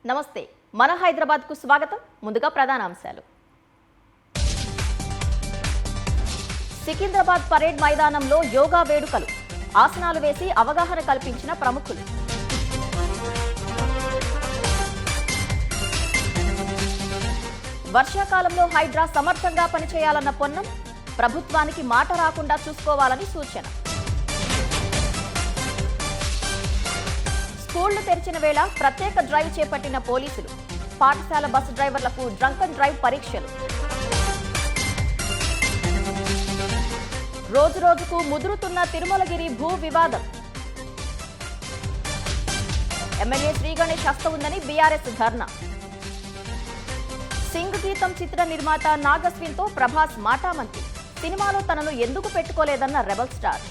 నమస్తే మన హైదరాబాద్కు స్వాగతం. ముందుగా ప్రధాన అంశాలు. సికింద్రాబాద్ పరేడ్ మైదానంలో యోగా వేడుకలు, ఆసనాలు వేసి అవగాహన కల్పించిన ప్రముఖులు. వర్షాకాలంలో హైడ్రా సమర్థంగా పనిచేయాలన్న పొన్నం, ప్రభుత్వానికి మాట రాకుండా చూసుకోవాలని సూచన. స్కూళ్లు తెరిచిన వేళ ప్రత్యేక డ్రైవ్ చేపట్టిన పోలీసులు, పాఠశాల బస్సు డ్రైవర్లకు డ్రంక్ అండ్ డ్రైవ్ పరీక్షలు. రోజురోజుకు ముదురుతున్న తిరుమలగిరి భూ వివాదం, ఎమ్మెల్యే శ్రీ గణేష్ హస్త ఉందని బీఆర్ఎస్ ధర్నా. సింగ్ గీతం చిత్ర నిర్మాత నాగస్విన్తో ప్రభాస్ మాటామంతి, సినిమాలో తనను ఎందుకు పెట్టుకోలేదన్న రెబల్ స్టార్.